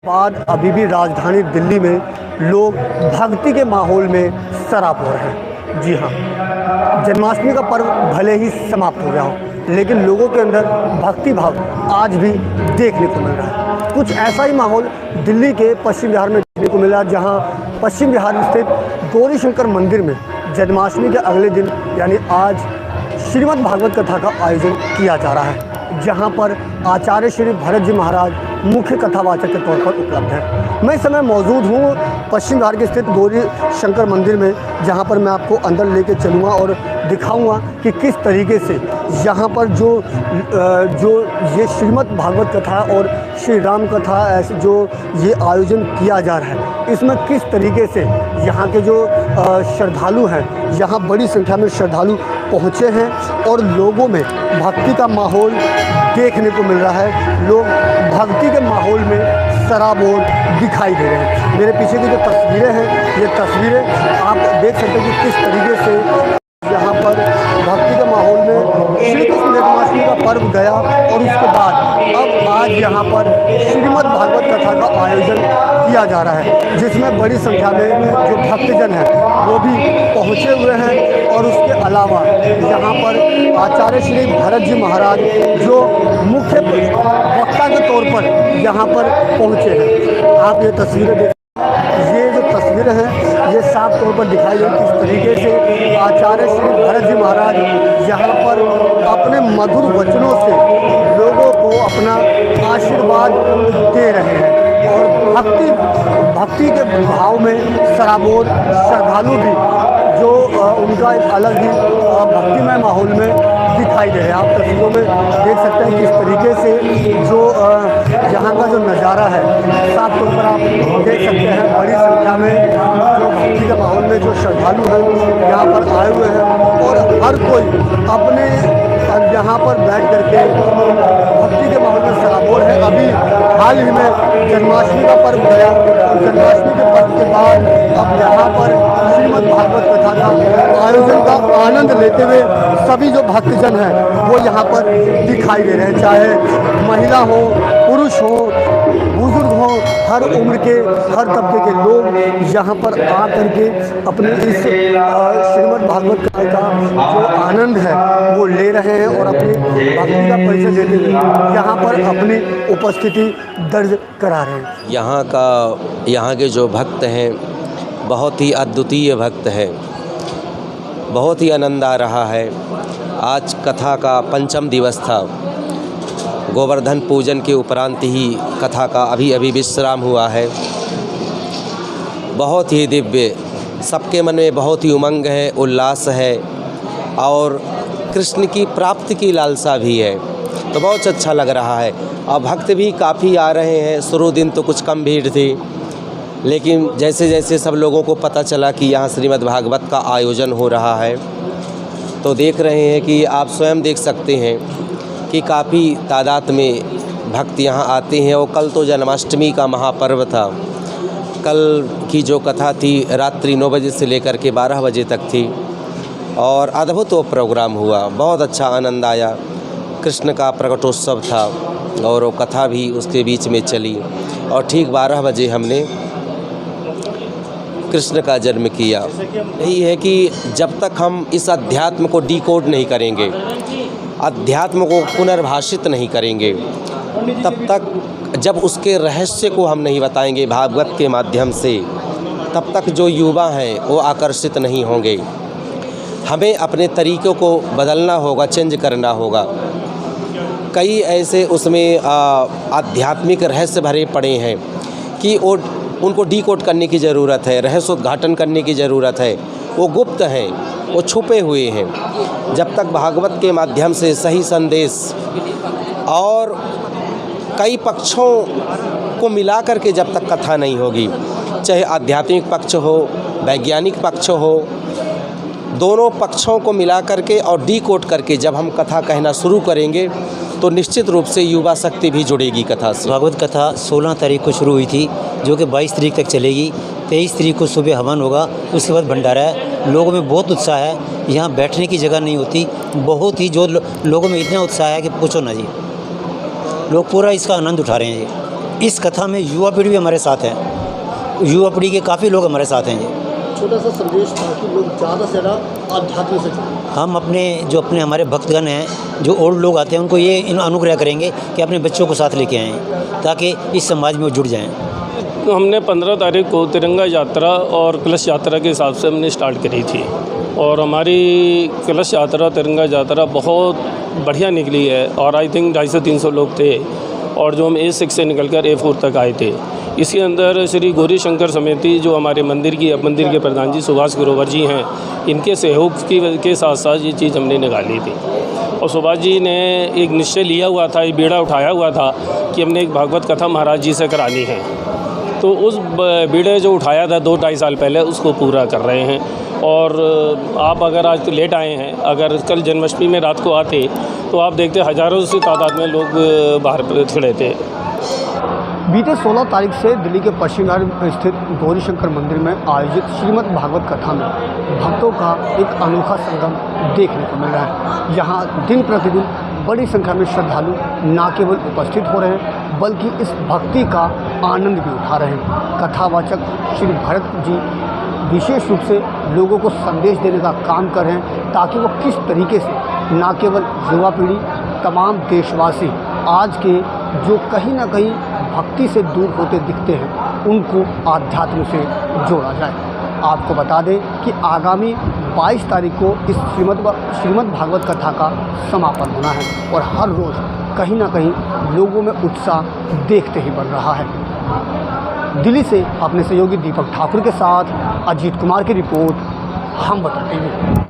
बाद अभी भी राजधानी दिल्ली में लोग भक्ति के माहौल में सराबोर हैं। जी हाँ, जन्माष्टमी का पर्व भले ही समाप्त हो गया हो, लेकिन लोगों के अंदर भक्ति भाव आज भी देखने को मिल रहा है। कुछ ऐसा ही माहौल दिल्ली के पश्चिम बिहार में देखने को मिला, जहाँ पश्चिम बिहार में स्थित गौरी शंकर मंदिर में जन्माष्टमी के अगले दिन यानी आज श्रीमद् भागवत कथा का आयोजन किया जा रहा है, जहाँ पर आचार्य श्री भरत जी महाराज मुख्य कथावाचक के तौर पर उपलब्ध है। मैं इस समय मौजूद हूँ पश्चिम बिहार के स्थित गौरी शंकर मंदिर में, जहाँ पर मैं आपको अंदर लेके चलूँगा और दिखाऊँगा कि किस तरीके से यहाँ पर जो ये श्रीमद् भागवत कथा और श्री राम कथा जो ये आयोजन किया जा रहा है, इसमें किस तरीके से यहाँ के जो श्रद्धालु हैं, यहाँ बड़ी संख्या में श्रद्धालु पहुँचे हैं और लोगों में भक्ति का माहौल देखने को मिल रहा है। लोग भक्ति के माहौल में सराबोर दिखाई दे रहे हैं। मेरे पीछे की जो तस्वीरें हैं, ये तस्वीरें आप देख सकते हैं कि किस तरीके से यहाँ पर भक्ति के माहौल में श्री कृष्ण जन्माष्टमी का पर्व गया और उसके बाद अब आज यहाँ पर श्रीमद् भागवत कथा का आयोजन किया जा रहा है, जिसमें बड़ी संख्या में जो भक्तजन हैं वो भी पहुँचे हुए हैं। और उसके अलावा यहाँ पर आचार्य श्री भरत जी महाराज जो मुख्य वक्ता के तौर पर यहाँ पर पहुँचे हैं। आप ये तस्वीरें देख, ये जो तस्वीरें हैं ये साफ तौर पर दिखाई दे किस तरीके से आचार्य श्री भरत जी महाराज यहाँ पर अपने मधुर वचनों से लोगों को अपना आशीर्वाद दे रहे हैं और भक्ति के भाव में सराबोर श्रद्धालु भी जो उनका एक अलग ही भक्तिमय माहौल में दिखाई दे रहे हैं। आप तस्वीरों में देख सकते हैं किस तरीके से जो यहाँ का जो नज़ारा है, साफ तौर पर आप देख सकते हैं बड़ी संख्या में जो भक्ति के माहौल में जो श्रद्धालु हैं यहाँ पर आए हुए हैं और हर कोई अपने यहाँ पर बैठ करके भक्ति के माहौल में सराबोर है। अभी हाल ही में जन्माष्टमी का पर्व गया और जन्माष्टमी के पर्व के बाद अब यहाँ पर श्रीमद् भागवत कथा का आयोजन का आनंद लेते हुए सभी जो भक्तजन हैं वो यहाँ पर दिखाई दे रहे हैं, चाहे महिला हो, पुरुष हो, बुजुर्ग हो, हर उम्र के हर तबके के लोग यहाँ पर आ करके अपने इस श्रीमद् भागवत कथा का जो आनंद है वो ले रहे हैं और अपनी भक्ति का परिचय देते हुए यहाँ पर अपनी उपस्थिति दर्ज करा रहे हैं। यहाँ के जो भक्त हैं बहुत ही अद्वितीय भक्त हैं, बहुत ही आनंद आ रहा है। आज कथा का पंचम दिवस था, गोवर्धन पूजन के उपरांत ही कथा का अभी विश्राम हुआ है। बहुत ही दिव्य, सबके मन में बहुत ही उमंग है, उल्लास है और कृष्ण की प्राप्ति की लालसा भी है, तो बहुत अच्छा लग रहा है। और भक्त भी काफ़ी आ रहे हैं। शुरू दिन तो कुछ कम भीड़ थी, लेकिन जैसे जैसे सब लोगों को पता चला कि यहाँ श्रीमद् भागवत का आयोजन हो रहा है, तो देख रहे हैं कि आप स्वयं देख सकते हैं कि काफ़ी तादाद में भक्त यहाँ आते हैं। और कल तो जन्माष्टमी का महापर्व था। कल की जो कथा थी रात्रि 9 बजे से लेकर के 12 बजे तक थी और अद्भुत वो प्रोग्राम हुआ, बहुत अच्छा आनंद आया। कृष्ण का प्रकटोत्सव था और वो कथा भी उसके बीच में चली और ठीक 12 बजे हमने कृष्ण का जन्म किया। यही है कि जब तक हम इस अध्यात्म को डिकोड नहीं करेंगे, अध्यात्म को पुनर्भाषित नहीं करेंगे, तब तक जब उसके रहस्य को हम नहीं बताएंगे भागवत के माध्यम से, तब तक जो युवा हैं वो आकर्षित नहीं होंगे। हमें अपने तरीक़ों को बदलना होगा, चेंज करना होगा। कई ऐसे उसमें आध्यात्मिक रहस्य भरे पड़े हैं कि उनको डिकोड करने की ज़रूरत है, रहस्योद्घाटन करने की ज़रूरत है। वो गुप्त हैं, वो छुपे हुए हैं। जब तक भागवत के माध्यम से सही संदेश और कई पक्षों को मिला करके जब तक कथा नहीं होगी, चाहे आध्यात्मिक पक्ष हो, वैज्ञानिक पक्ष हो, दोनों पक्षों को मिला करके और डिकोड करके जब हम कथा कहना शुरू करेंगे तो निश्चित रूप से युवा शक्ति भी जुड़ेगी कथा से। भागवत कथा 16 तारीख को शुरू हुई थी, जो कि 22 तारीख तक चलेगी। 23 तारीख को सुबह हवन होगा, उसके बाद भंडारा है। लोगों में बहुत उत्साह है, यहाँ बैठने की जगह नहीं होती। बहुत ही जो लोगों में इतना उत्साह है कि पूछो ना जी, लोग पूरा इसका आनंद उठा रहे हैं जी। इस कथा में युवा पीढ़ी भी हमारे साथ है, युवा पीढ़ी के काफ़ी लोग हमारे साथ हैं। ये छोटा सा संदेश था कि लोग ज़्यादा से ज़्यादा आध्यात्म से जुड़ें। हम अपने हमारे भक्तगण हैं, जो ओल्ड लोग आते हैं, उनको ये अनुग्रह करेंगे कि अपने बच्चों को साथ लेके आएँ ताकि इस समाज में वो जुड़ जाएँ। तो हमने 15 तारीख को तिरंगा यात्रा और कलश यात्रा के हिसाब से हमने स्टार्ट करी थी और हमारी कलश यात्रा तिरंगा यात्रा बहुत बढ़िया निकली है और आई थिंक 250-300 लोग थे और जो हम A6 से निकलकर A4 तक आए थे। इसके अंदर श्री गौरी शंकर समिति जो हमारे मंदिर के प्रधान जी सुभाष ग्रोवर जी हैं, इनके सहयोग के साथ साथ ये चीज़ हमने निकाली थी। और सुभाष जी ने एक निश्चय लिया हुआ था, ये बीड़ा उठाया हुआ था कि हमने एक भागवत कथा महाराज जी से करानी है। तो उस बीड़े जो उठाया था 2-2.5 साल पहले, उसको पूरा कर रहे हैं। और आप अगर आज तो लेट आए हैं, अगर कल जन्माष्टमी में रात को आते तो आप देखते हज़ारों से तादाद में लोग बाहर खड़े थे। बीते 16 तारीख से दिल्ली के पश्चिम में स्थित गौरी शंकर मंदिर में आयोजित श्रीमद् भागवत कथा में भक्तों का एक अनोखा संगम देखने को मिल रहा है। यहाँ दिन प्रतिदिन बड़ी संख्या में श्रद्धालु न केवल उपस्थित हो रहे हैं बल्कि इस भक्ति का आनंद भी उठा रहे हैं। कथावाचक श्री भरत जी विशेष रूप से लोगों को संदेश देने का काम कर रहे हैं ताकि वो किस तरीके से न केवल युवा पीढ़ी, तमाम देशवासी आज के जो कहीं ना कहीं भक्ति से दूर होते दिखते हैं, उनको आध्यात्म से जोड़ा जाए। आपको बता दें कि आगामी 22 तारीख को इस श्रीमद् भागवत कथा का समापन होना है और हर रोज़ कहीं ना कहीं लोगों में उत्साह देखते ही बढ़ रहा है। दिल्ली से अपने सहयोगी दीपक ठाकुर के साथ अजीत कुमार की रिपोर्ट, हम वतन टीवी।